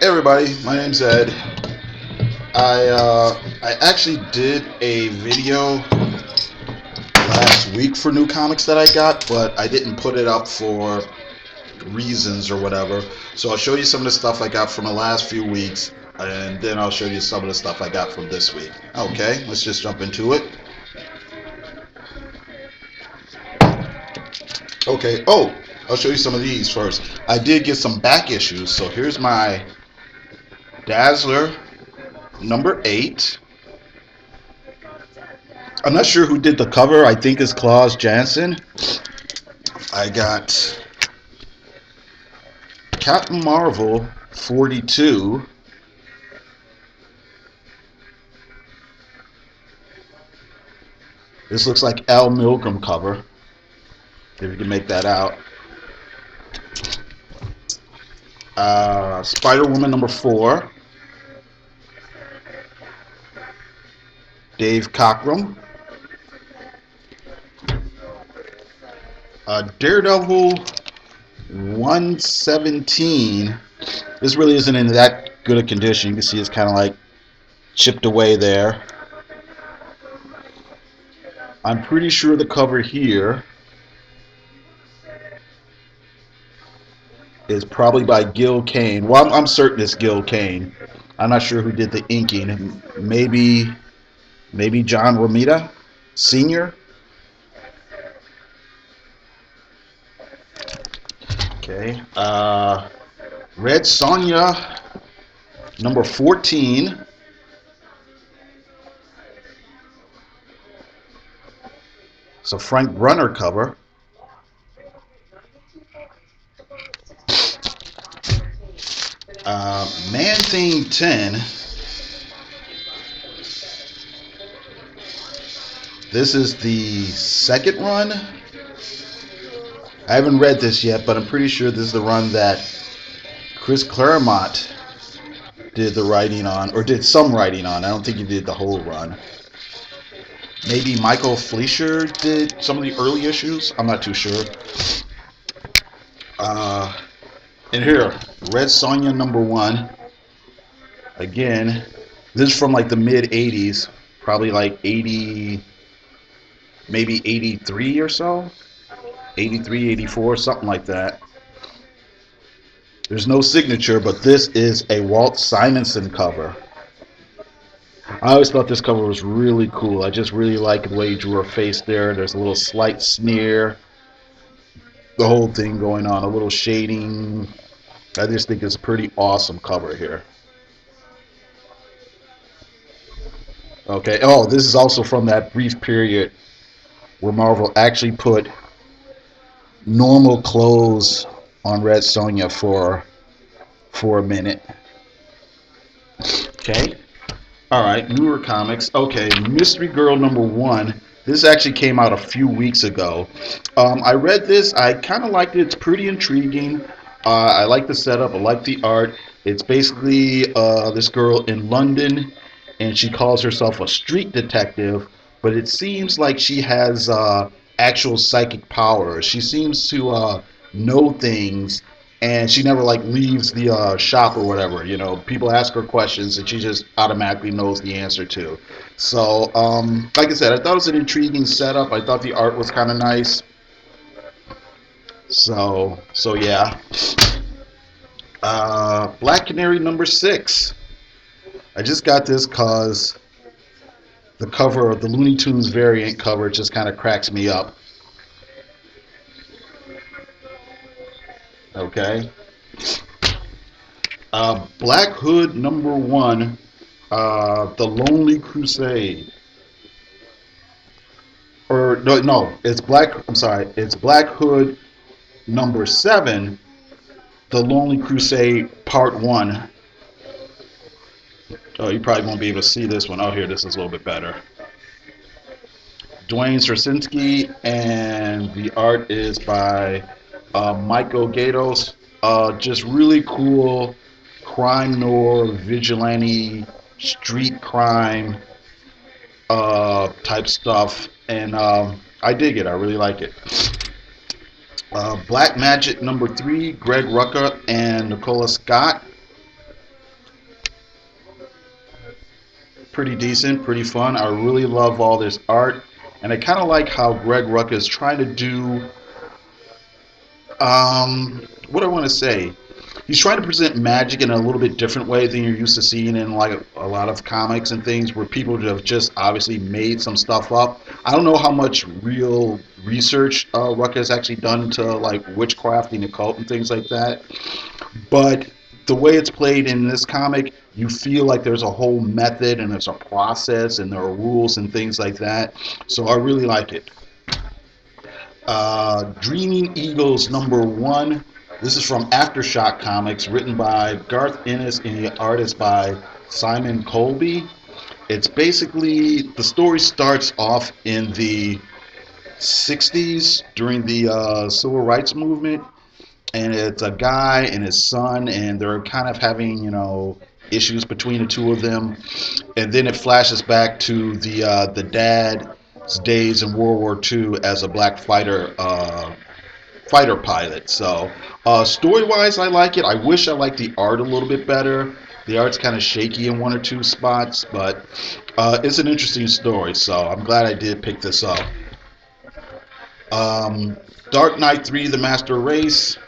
Hey everybody, my name's Ed. I actually did a video last week for new comics that I got, but I didn't put it up for reasons or whatever. So I'll show you some of the stuff I got from the last few weeks, and then I'll show you some of the stuff I got from this week. Okay, let's just jump into it. Okay, oh, I'll show you some of these first. I did get some back issues, so here's my Dazzler number 8. I'm not sure who did the cover. I think it's Klaus Janson. I got Captain Marvel 42. This looks like Al Milgrom cover. If you can make that out. Spider-Woman number 4. Dave Cockrum. Daredevil 117. This really isn't in that good a condition. You can see it's kind of like chipped away there. I'm pretty sure the cover here is probably by Gil Kane. Well, I'm certain it's Gil Kane. I'm not sure who did the inking. Maybe John Romita Sr. Okay. Red Sonja number 14. It's a Frank Brunner cover. Man-Thing 10. This is the second run. I haven't read this yet, but I'm pretty sure this is the run that Chris Claremont did the writing on, or did some writing on. I don't think he did the whole run. Maybe Michael Fleischer did some of the early issues. I'm not too sure. And here, Red Sonja number 1. Again, this is from like the mid 80s, probably like 80, maybe 83 or so. 83, 84, something like that. There's no signature, but this is a Walt Simonson cover. I always thought this cover was really cool. I just really like the way he drew her face there. There's a little slight sneer. The whole thing going on, a little shading. I just think it's a pretty awesome cover here. Okay, oh, this is also from that brief period where Marvel actually put normal clothes on Red Sonja for a minute. Okay. All right, newer comics. Okay, Mystery Girl number 1. This actually came out a few weeks ago. I read this. I kind of liked it. It's pretty intriguing. I like the setup. I like the art. It's basically this girl in London, and she calls herself a street detective, but it seems like she has actual psychic powers. She seems to know things, and she never like leaves the shop or whatever. You know, people ask her questions, and she just automatically knows the answer to. So, like I said, I thought it was an intriguing setup. I thought the art was kind of nice. So yeah. Black Canary number 6. I just got this because the cover of the Looney Tunes variant cover just kind of cracks me up. Okay. Black Hood number 1. The Lonely Crusade. Or no, it's Black. I'm sorry, it's Black Hood number 7. The Lonely Crusade Part 1. Oh, you probably won't be able to see this one. Oh, here, this is a little bit better. Dwayne Straczynski, and the art is by Michael Gaydos. Just really cool crime noir, vigilante, street crime type stuff, and I dig it. I really like it. Black Magic number 3, Greg Rucka and Nicola Scott. pretty decent, pretty fun. I really love all this art, and I kind of like how Greg Rucka is trying to do. What do I want to say? He's trying to present magic in a little bit different way than you're used to seeing in like a lot of comics and things, where people have just obviously made some stuff up. I don't know how much real research Rucka has actually done to like witchcraft and occult and things like that, but the way it's played in this comic, you feel like there's a whole method and there's a process and there are rules and things like that. So I really like it. Dreaming Eagles #1. This is from Aftershock Comics, written by Garth Ennis and the artist by Simon Colby. It's basically, the story starts off in the 60s during the civil rights movement, and it's a guy and his son, and they're kind of having, issues between the two of them. And then it flashes back to the dad's days in World War II as a black fighter pilot. So story wise, I like it. I wish I liked the art a little bit better. The art's kind of shaky in one or two spots, but it's an interesting story. So I'm glad I did pick this up. Um, Dark Knight 3: The Master Race.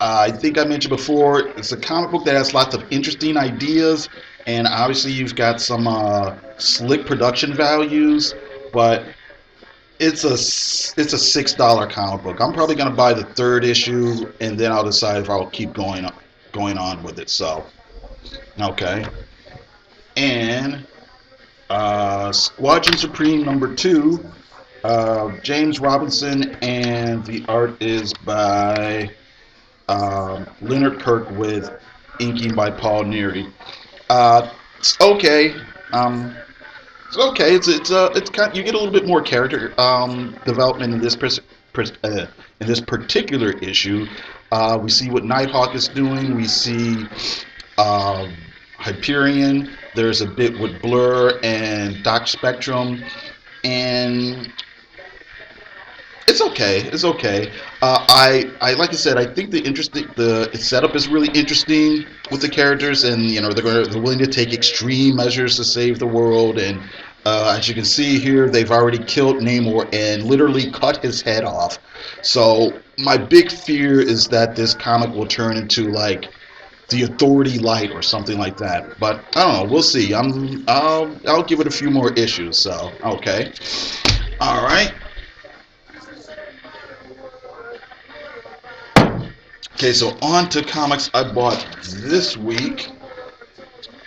I think I mentioned before, it's a comic book that has lots of interesting ideas, and obviously you've got some slick production values, but it's a $6 comic book. I'm probably going to buy the third issue, and then I'll decide if I'll keep going on with it. So, okay, and Squadron Supreme #2, James Robinson, and the art is by Leonard Kirk with inking by Paul Neary. It's okay. It's okay. It's kind. You get a little bit more character development in in this particular issue. We see what Nighthawk is doing. We see um, Hyperion. There's a bit with Blur and Doc Spectrum, and it's okay. It's okay. I like I said, I think the setup is really interesting with the characters, and they're willing to take extreme measures to save the world. And as you can see here, they've already killed Namor and literally cut his head off. So my big fear is that this comic will turn into like the Authority Light or something like that. But I don't know. We'll see. I'll give it a few more issues. So okay. All right. Okay, so on to comics I bought this week.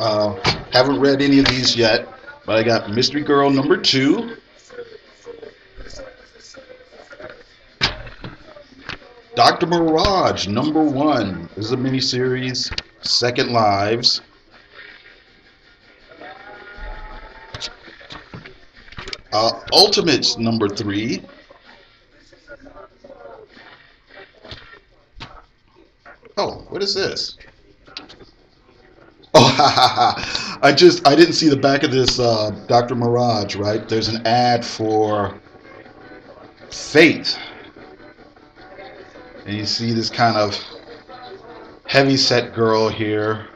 Uh, haven't read any of these yet, but I got Mystery Girl #2, Dr. Mirage #1. This is a miniseries, Second Lives. Ultimates #3. Oh, what is this? Oh, I didn't see the back of this Dr. Mirage, right? There's an ad for Fate, and you see this kind of heavy set girl here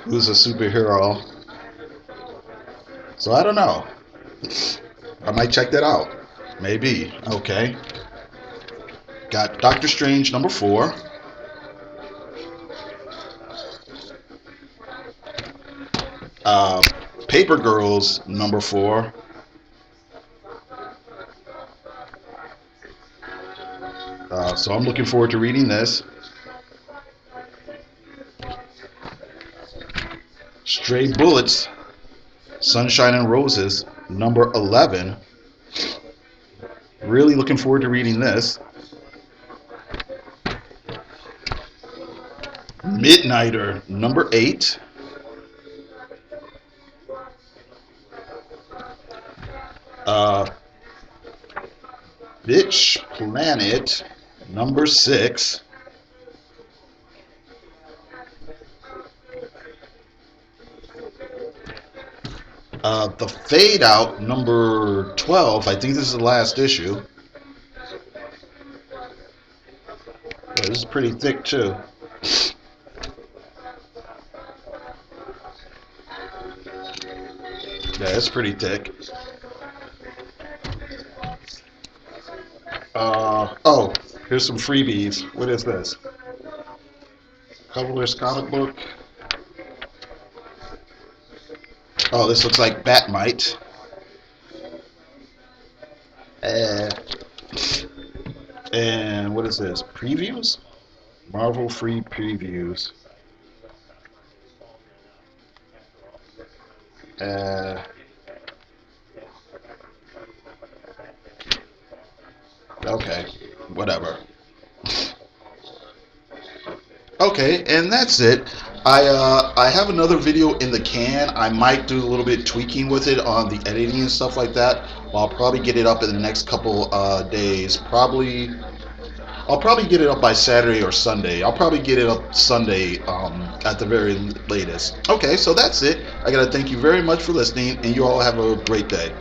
who's a superhero. So I don't know. I might check that out. Maybe. Okay. Got Doctor Strange #4. Uh, Paper Girls #4. So I'm looking forward to reading this. Stray Bullets, Sunshine and Roses #11. Really looking forward to reading this. Midnighter #8. Uh, Bitch Planet #6. The Fade Out #12. I think this is the last issue. Yeah, this is pretty thick too. Yeah, it's pretty thick. Oh, here's some freebies. What is this? Colorless comic book. Oh, this looks like Batmite. Uh, and what is this? Previews? Marvel free previews. Uh, okay, whatever. Okay, and that's it. I have another video in the can. I might do a little bit tweaking with it on the editing and stuff like that. I'll probably get it up in the next couple days. I'll probably get it up by Saturday or Sunday. I'll probably get it up Sunday at the very latest. Okay, so that's it. I gotta thank you very much for listening, and you all have a great day.